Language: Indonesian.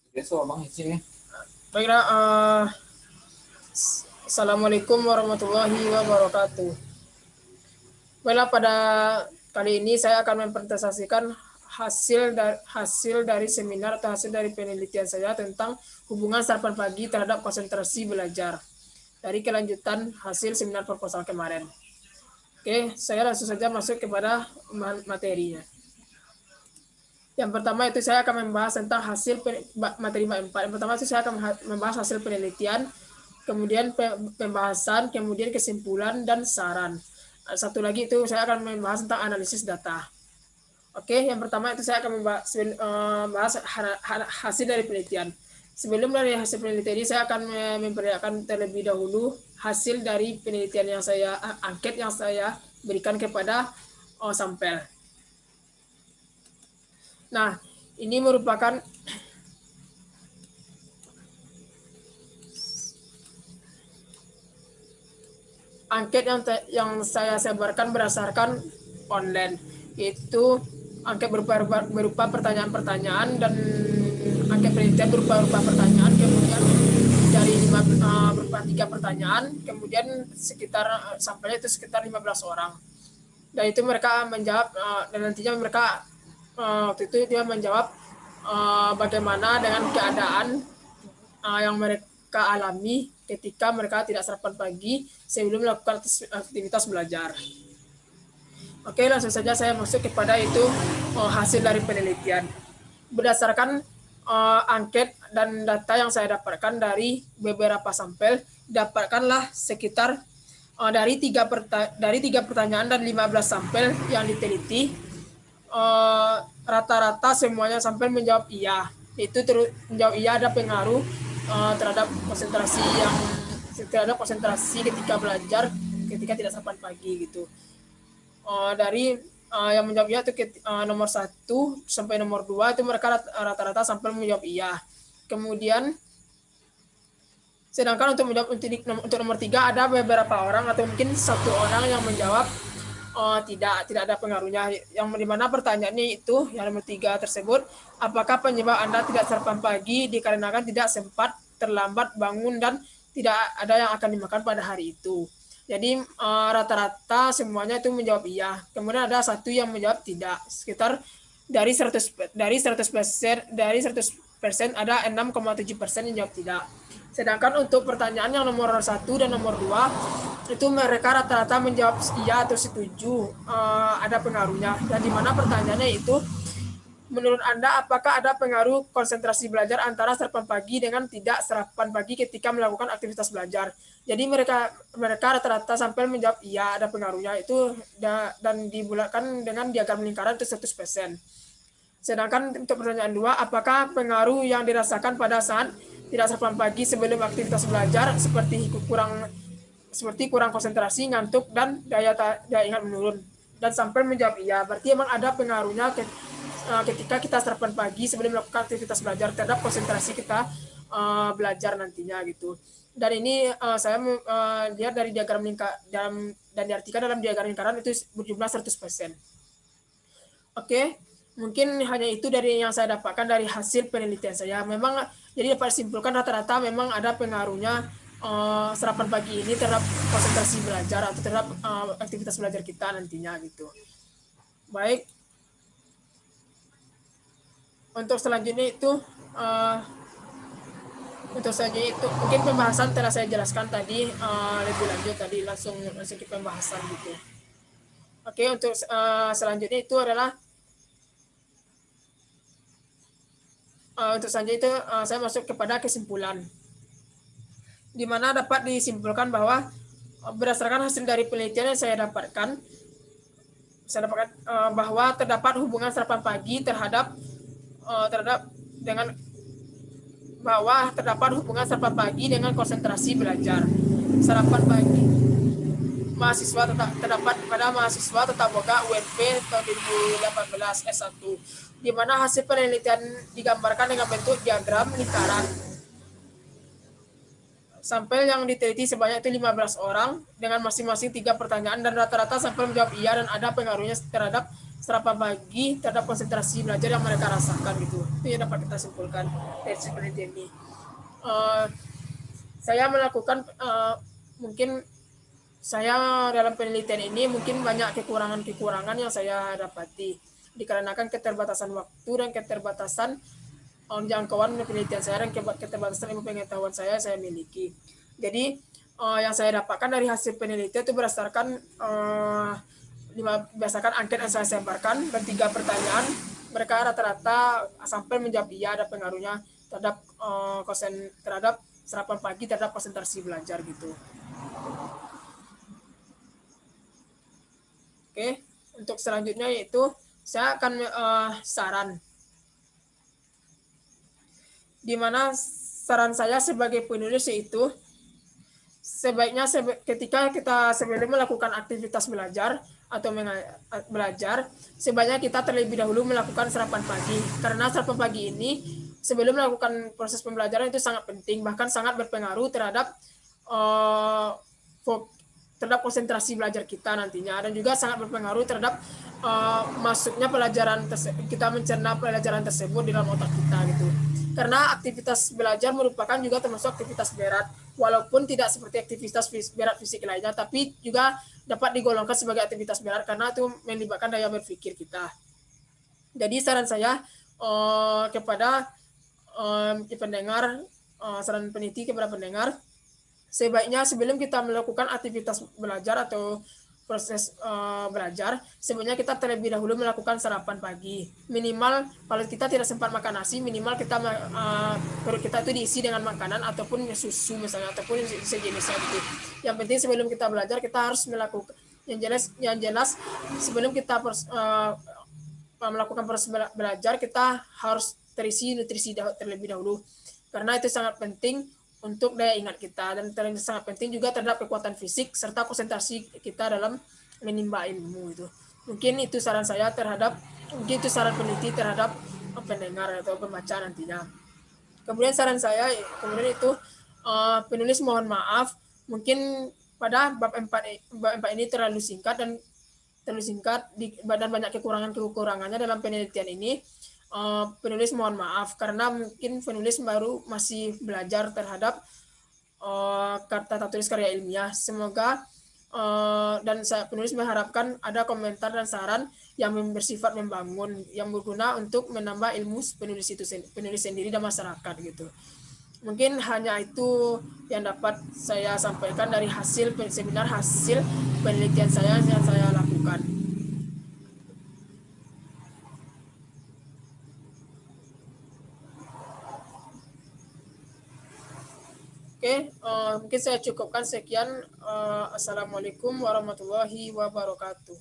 Baiklah, Assalamualaikum warahmatullahi wabarakatuh. Baiklah, pada kali ini saya akan mempresentasikan hasil dari seminar atau hasil dari penelitian saya tentang hubungan sarapan pagi terhadap konsentrasi belajar dari kelanjutan hasil seminar proposal kemarin. Oke, saya langsung saja masuk kepada materinya. Yang pertama itu saya akan membahas tentang hasil materi 4. Yang pertama itu saya akan membahas hasil penelitian, kemudian pembahasan, kemudian kesimpulan dan saran. Satu lagi itu saya akan membahas tentang analisis data. Oke, yang pertama itu saya akan membahas hasil dari penelitian. Sebelum dari hasil penelitian ini saya akan memperlihatkan terlebih dahulu hasil dari penelitian yang saya angket yang saya berikan kepada sampel. Nah, ini merupakan angket yang saya sebarkan berdasarkan online. Itu angket berupa pertanyaan-pertanyaan dan angket penelitian berupa pertanyaan, kemudian dari berupa 3 pertanyaan, kemudian sekitar sampelnya itu sekitar 15 orang. Dan itu mereka menjawab, dan nantinya mereka waktu itu dia menjawab bagaimana dengan keadaan yang mereka alami ketika mereka tidak sarapan pagi sebelum melakukan aktivitas belajar. Oke, langsung saja saya masuk kepada itu hasil dari penelitian. Berdasarkan angket dan data yang saya dapatkan dari beberapa sampel, dapatkanlah sekitar dari tiga pertanyaan dan 15 sampel yang diteliti, rata-rata semuanya sampel menjawab iya. Itu menjawab iya ada pengaruh terhadap konsentrasi ketika belajar ketika tidak sarapan pagi gitu. Dari yang menjawab iya itu nomor 1 sampai nomor 2 itu mereka rata-rata sampel menjawab iya. Kemudian sedangkan untuk nomor 3 ada beberapa orang atau mungkin satu orang yang menjawab tidak ada pengaruhnya. Yang dimana pertanyaannya itu yang nomor 3 tersebut, apakah penyebab Anda tidak sarapan pagi dikarenakan tidak sempat, terlambat bangun dan tidak ada yang akan dimakan pada hari itu. Jadi rata-rata semuanya itu menjawab iya. Kemudian ada satu yang menjawab tidak. Sekitar dari 100% ada 6,7% yang jawab tidak. Sedangkan untuk pertanyaan yang nomor 1 dan nomor 2 itu mereka rata-rata menjawab iya atau setuju ada pengaruhnya. Dan di mana pertanyaannya itu, menurut Anda apakah ada pengaruh konsentrasi belajar antara sarapan pagi dengan tidak sarapan pagi ketika melakukan aktivitas belajar? Jadi mereka rata-rata sampai menjawab iya ada pengaruhnya itu, dan dibulatkan dengan diagram lingkaran itu 100%. Sedangkan untuk pertanyaan 2, apakah pengaruh yang dirasakan pada saat tidak sarapan pagi sebelum aktivitas belajar seperti kurang konsentrasi, ngantuk, dan daya ingat menurun? Dan sampai menjawab iya, berarti emang ada pengaruhnya ketika kita sarapan pagi sebelum melakukan aktivitas belajar terhadap konsentrasi kita belajar nantinya gitu. Dan ini saya lihat dari diagram lingkaran dan diartikan dalam diagram lingkaran itu berjumlah 100%. Oke, mungkin hanya itu dari yang saya dapatkan dari hasil penelitian saya. Memang jadi dapat simpulkan rata-rata memang ada pengaruhnya sarapan pagi ini terhadap konsentrasi belajar atau terhadap aktivitas belajar kita nantinya gitu. Baik, untuk selanjutnya itu mungkin pembahasan telah saya jelaskan tadi lebih lanjut tadi langsung ke pembahasan gitu. Oke, untuk selanjutnya itu adalah untuk selanjutnya itu saya masuk kepada kesimpulan, di mana dapat disimpulkan bahwa berdasarkan hasil dari penelitian yang saya dapatkan bahwa terdapat hubungan sarapan pagi terhadap sarapan pagi dengan konsentrasi belajar. Sarapan pagi mahasiswa terdapat pada mahasiswa tetap boga UNP tahun 2018 S1, di mana hasil penelitian digambarkan dengan bentuk diagram lingkaran. Sampel yang diteliti sebanyak itu 15 orang dengan masing-masing 3 pertanyaan, dan rata-rata sampel menjawab iya dan ada pengaruhnya terhadap serapan pagi terhadap konsentrasi belajar yang mereka rasakan gitu. Itu yang dapat kita simpulkan dari penelitian ini. Uh, saya melakukan mungkin saya dalam penelitian ini mungkin banyak kekurangan-kekurangan yang saya dapati dikarenakan keterbatasan waktu dan keterbatasan jangkauan penelitian saya dan keterbatasan ilmu pengetahuan saya miliki. Jadi yang saya dapatkan dari hasil penelitian itu berdasarkan angket yang saya sebarkan dan 3 pertanyaan, mereka rata-rata sampai menjawab iya ada pengaruhnya terhadap serapan pagi terhadap konsentrasi belajar gitu. Oke, untuk selanjutnya yaitu saya akan saran. Di mana saran saya sebagai penulis yaitu sebaiknya ketika kita sebelum melakukan aktivitas belajar atau belajar, sebaiknya kita terlebih dahulu melakukan sarapan pagi. Karena sarapan pagi ini sebelum melakukan proses pembelajaran itu sangat penting, bahkan sangat berpengaruh terhadap terhadap konsentrasi belajar kita nantinya, dan juga sangat berpengaruh terhadap masuknya pelajaran kita mencerna pelajaran tersebut di dalam otak kita gitu. Karena aktivitas belajar merupakan juga termasuk aktivitas berat, walaupun tidak seperti aktivitas berat fisik lainnya, tapi juga dapat digolongkan sebagai aktivitas berat karena itu melibatkan daya berpikir kita. Jadi saran saya kepada pendengar, saran peneliti kepada pendengar, sebaiknya sebelum kita melakukan aktivitas belajar atau proses belajar, sebenarnya kita terlebih dahulu melakukan sarapan pagi. Minimal kalau kita tidak sempat makan nasi, minimal kita perut kita itu diisi dengan makanan ataupun susu misalnya, ataupun sejenisnya gitu. Yang penting sebelum kita belajar kita harus melakukan yang jelas sebelum kita melakukan proses belajar kita harus terisi nutrisi terlebih dahulu, karena itu sangat penting untuk daya ingat kita dan sangat penting juga terhadap kekuatan fisik serta konsentrasi kita dalam menimba ilmu itu. Mungkin itu saran saya mungkin itu saran peneliti terhadap pendengar atau pembaca nantinya. Kemudian saran saya itu penulis mohon maaf mungkin pada bab 4 ini terlalu singkat dan banyak kekurangannya dalam penelitian ini. Penulis mohon maaf karena mungkin penulis baru masih belajar terhadap tata tulis karya ilmiah. Semoga dan penulis mengharapkan ada komentar dan saran yang bersifat membangun, yang berguna untuk menambah ilmu penulis sendiri dan masyarakat gitu. Mungkin hanya itu yang dapat saya sampaikan dari hasil penelitian saya yang saya lakukan. Oke, mungkin saya cukupkan sekian. Assalamualaikum warahmatullahi wabarakatuh.